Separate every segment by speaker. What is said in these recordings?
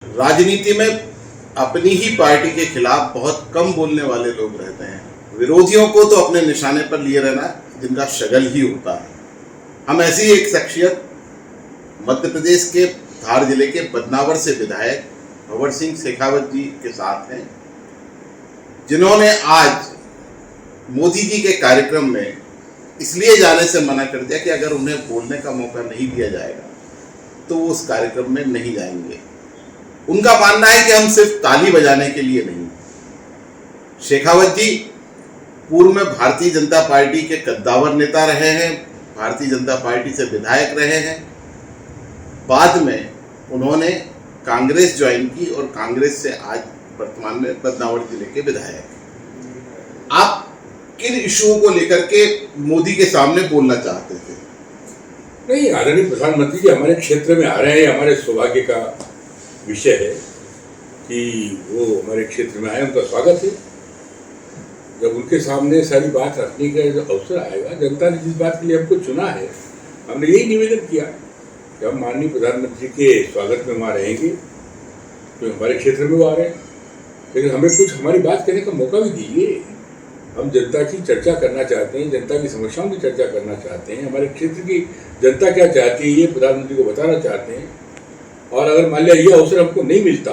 Speaker 1: राजनीति में अपनी ही पार्टी के खिलाफ बहुत कम बोलने वाले लोग रहते हैं। विरोधियों को तो अपने निशाने पर लिए रहना जिनका शगल ही होता है। हम ऐसी ही एक शख्सियत मध्य प्रदेश के धार जिले के बदनावर से विधायक भंवर सिंह शेखावत जी के साथ हैं, जिन्होंने आज मोदी जी के कार्यक्रम में इसलिए जाने से मना कर दिया कि अगर उन्हें बोलने का मौका नहीं दिया जाएगा तो वो उस कार्यक्रम में नहीं जाएंगे। उनका मानना है कि हम सिर्फ ताली बजाने के लिए नहीं। शेखावत जी पूर्व में भारतीय जनता पार्टी के कद्दावर नेता रहे हैं, भारतीय जनता पार्टी से विधायक रहे हैं। बाद में उन्होंने कांग्रेस ज्वाइन की और कांग्रेस से आज वर्तमान में बदनावर जिले के विधायक हैं। आप किन इशुओं को लेकर के मोदी के सामने बोलना चाहते थे?
Speaker 2: नहीं, आदरणीय प्रधानमंत्री जी हमारे क्षेत्र में आ रहे हैं, हमारे सौभाग्य का विषय है कि वो हमारे क्षेत्र में आए, उनका स्वागत है। जब उनके सामने सारी बात रखने का जो अवसर आएगा, जनता ने जिस बात के लिए हमको चुना है, हमने यही निवेदन किया कि हम माननीय प्रधानमंत्री के स्वागत में वहाँ रहेंगे, तो हमारे क्षेत्र में वो आ रहे हैं, लेकिन हमें कुछ हमारी बात कहने का मौका भी दीजिए। हम जनता की चर्चा करना चाहते हैं, जनता की समस्याओं की चर्चा करना चाहते हैं, हमारे क्षेत्र की जनता क्या चाहती है ये प्रधानमंत्री को बताना चाहते हैं। और अगर मान लिया ये अवसर हमको नहीं मिलता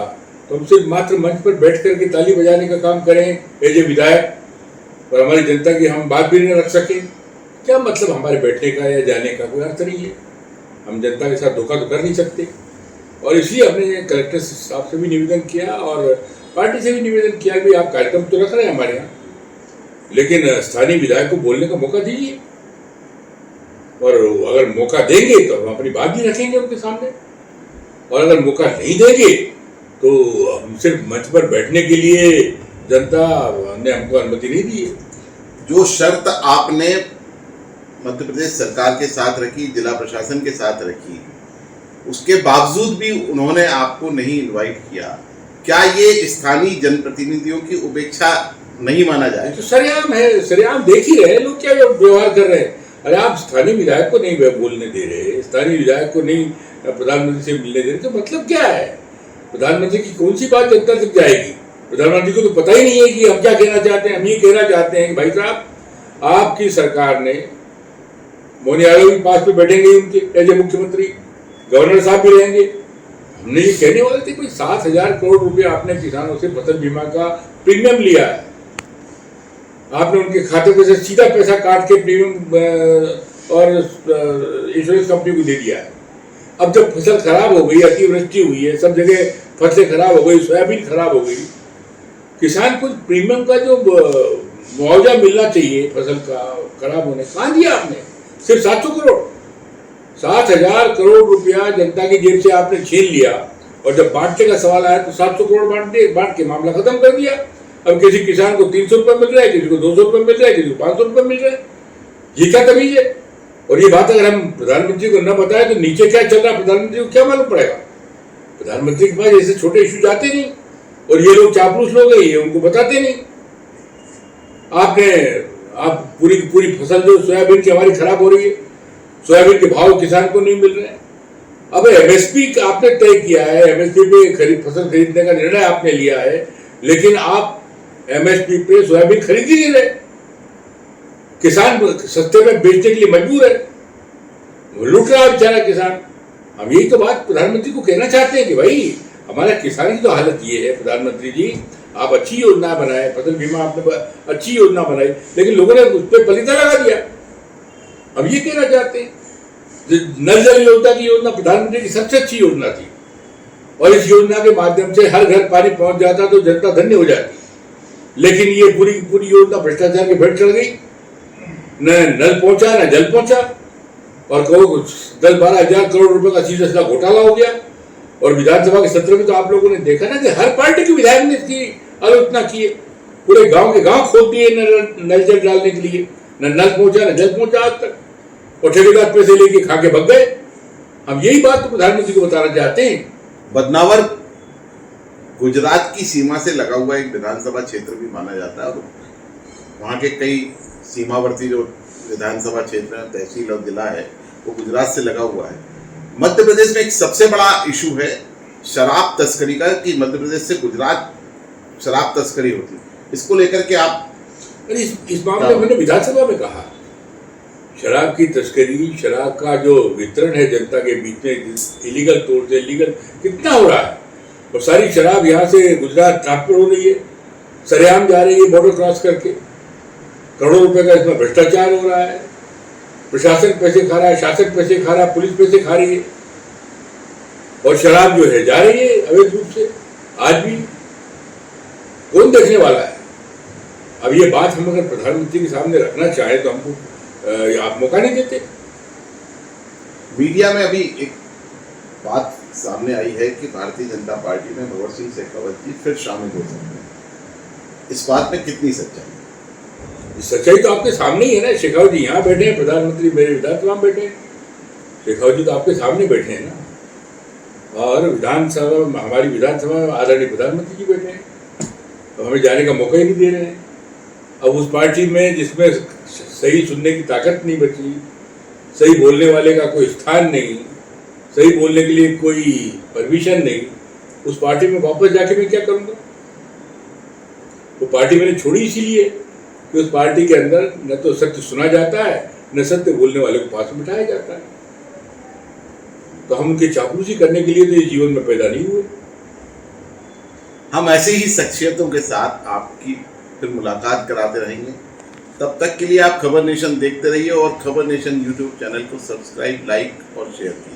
Speaker 2: तो हम सिर्फ मात्र मंच पर बैठ करके ताली बजाने का काम करें एज ए विधायक और हमारी जनता की हम बात भी नहीं रख सकें, क्या मतलब हमारे बैठने का या जाने का? कोई अर्थ नहीं है। हम जनता के साथ धोखा तो कर नहीं सकते। और इसलिए हमने कलेक्टर साहब से भी निवेदन किया और पार्टी से भी निवेदन किया कि आप कार्यक्रम तो रख रहे हैं हमारे यहाँ, लेकिन स्थानीय विधायक को बोलने का मौका दीजिए। और अगर मौका देंगे तो हम अपनी बात भी रखेंगे उनके सामने, और अगर मौका नहीं देंगे तो हम सिर्फ मंच पर बैठने के लिए जनता ने हमको अनुमति नहीं दी है।
Speaker 1: जो शर्त आपने मध्य प्रदेश सरकार के साथ रखी, जिला प्रशासन के साथ रखी, उसके बावजूद भी उन्होंने आपको नहीं इनवाइट किया, क्या ये स्थानीय जनप्रतिनिधियों की उपेक्षा नहीं माना जाए?
Speaker 2: तो सरेआम है, सरेआम देख ही रहे लोग क्या व्यवहार कर रहे हैं। अरे आप स्थानीय विधायक को नहीं बोलने दे रहे, स्थानीय विधायक को नहीं प्रधानमंत्री से मिलने दे रहे, तो मतलब क्या है? प्रधानमंत्री की कौन सी बात जनता तक जाएगी? प्रधानमंत्री को तो पता ही नहीं है कि हम क्या कहना चाहते हैं। हम ये कहना चाहते हैं कि भाई साहब, आपकी सरकार ने मोहन यादव भी पास पे बैठेंगे उनके एज ए मुख्यमंत्री, गवर्नर साहब भी रहेंगे। हमने ये कहने वाले थे कोई 7,000 करोड़ रुपया आपने किसानों से फसल बीमा का प्रीमियम लिया है, आपने उनके खाते पे से सीधा पैसा काट के प्रीमियम और इंश्योरेंस कंपनी को दे दिया है। अब जब फसल खराब हो गई, अतिवृष्टि हुई है, सब जगह फसलें खराब हो गई, सोयाबीन खराब हो गई, किसान को प्रीमियम का जो मुआवजा मिलना चाहिए फसल का खराब होने, कहाँ दिया आपने? सिर्फ 700 करोड़, 7,000 करोड़ रुपया जनता की जेब से आपने छीन लिया। और जब बांटने का सवाल आया तो 700 करोड़ बांट के मामला खत्म कर दिया। अब किसी किसान को 300 रुपये मिल रहा है, किसी को 200 रुपये मिल रहा है, किसी को 500 रुपये मिल रहा है। ये क्या तमीज है? और ये बात अगर हम प्रधानमंत्री को न बताए तो नीचे क्या चल रहा है प्रधानमंत्री को क्या मालूम पड़ेगा? प्रधानमंत्री के पास ऐसे छोटे इशू जाते नहीं, और ये लोग चापलूस लोग हैं, ये उनको बताते नहीं। आप पूरी फसल जो सोयाबीन की हमारी खराब हो रही है, सोयाबीन के भाव किसान को नहीं मिल रहे हैं। अब एमएसपी आपने तय किया है, एमएसपी पे फसल खरीदने का निर्णय आपने लिया है, लेकिन आप एमएसपी पे सोयाबीन खरीद ही नहीं रहे। किसान सस्ते में बेचने के लिए मजबूर है, लूट रहा है बेचारा किसान। हम यही तो बात प्रधानमंत्री को कहना चाहते हैं कि भाई हमारा किसान की तो हालत ये है। प्रधानमंत्री जी, आप अच्छी योजना बनाए, फसल बीमा आपने अच्छी योजना बनाई, लेकिन लोगों ने उस पर पलीता लगा दिया। हम ये कहना चाहते हैं, नल जल योजना की योजना प्रधानमंत्री की सबसे अच्छी योजना थी, और इस योजना के माध्यम से हर घर पानी पहुंच जाता तो जनता धन्य हो जाती। लेकिन ये पूरी योजना भ्रष्टाचार की भेंट चढ़ गई, न नल पहुंचा न जल पहुंचा, और कहो 10-12 हजार करोड़ रुपए का सीधा सीधा घोटाला हो गया। और विधानसभा के सत्र में तो आप लोगों ने देखा ना कि हर पार्टी के विधायक ने इसकी आलोचना की है। पूरे गांव के गांव खोद दिए नल जल डालने के लिए, न नल पहुंचा न जल पहुंचा आज तक, और ठेकेदार पैसे लेके खा के भग गए। हम यही बात तो प्रधानमंत्री को बताना चाहते हैं।
Speaker 1: बदनावर गुजरात की सीमा से लगा हुआ एक विधानसभा क्षेत्र भी माना जाता है, और वहाँ के कई सीमावर्ती जो विधानसभा क्षेत्र है, तहसील और जिला है, वो गुजरात से लगा हुआ है। मध्य प्रदेश में एक सबसे बड़ा इशू है शराब तस्करी का कि मध्य प्रदेश से गुजरात शराब तस्करी होती है, इसको लेकर के आप
Speaker 2: अरे इस मामले में मैंने विधानसभा में कहा, शराब की तस्करी, शराब का जो वितरण है जनता के बीच में इलीगल तौर से इलीगल कितना हो रहा है, और सारी शराब यहाँ से गुजरात ट्रांसफर हो रही है, सरेआम जा रही है बॉर्डर क्रॉस करके, करोड़ों रुपए का इसमें भ्रष्टाचार हो रहा है, प्रशासन पैसे खा रहा है, शासक पैसे खा रहा है, पुलिस पैसे खा रही है, और शराब जो है जा रही है अवैध रूप से। आज भी कौन देखने वाला है? अब ये बात हम अगर प्रधानमंत्री के सामने रखना चाहें तो हमको आप मौका नहीं देते।
Speaker 1: मीडिया में अभी एक बात सामने आई है कि भारतीय जनता पार्टी में भगवत सिंह शेखावत जी फिर शामिल हो सकते हैं, इस बात में कितनी सच्चाई?
Speaker 2: सच्चाई तो आपके सामने ही है ना। शेखावत जी यहाँ बैठे हैं, प्रधानमंत्री मेरे विधानसभा में बैठे हैं, शेखावत जी तो आपके सामने बैठे हैं ना, और विधानसभा हमारी विधानसभा में आदरणीय प्रधानमंत्री जी बैठे हैं, तो हमें जाने का मौका ही नहीं दे रहे हैं। अब उस पार्टी में जिसमें सही सुनने की ताकत नहीं बची, सही बोलने वाले का कोई स्थान नहीं, सही बोलने के लिए कोई परमिशन नहीं, उस पार्टी में वापस जाके मैं क्या करूँगा? वो पार्टी मैंने छोड़ी इसीलिए कि उस पार्टी के अंदर न तो सत्य सुना जाता है, न सत्य बोलने वाले को पास में बिठाया जाता है। तो हम उनके चापलूसी करने के लिए तो इस जीवन में पैदा नहीं हुए।
Speaker 1: हम ऐसे ही शख्सियतों के साथ आपकी फिर मुलाकात कराते रहेंगे। तब तक के लिए आप खबर नेशन देखते रहिए और खबर नेशन यूट्यूब चैनल को सब्सक्राइब, लाइक और शेयर कीजिए।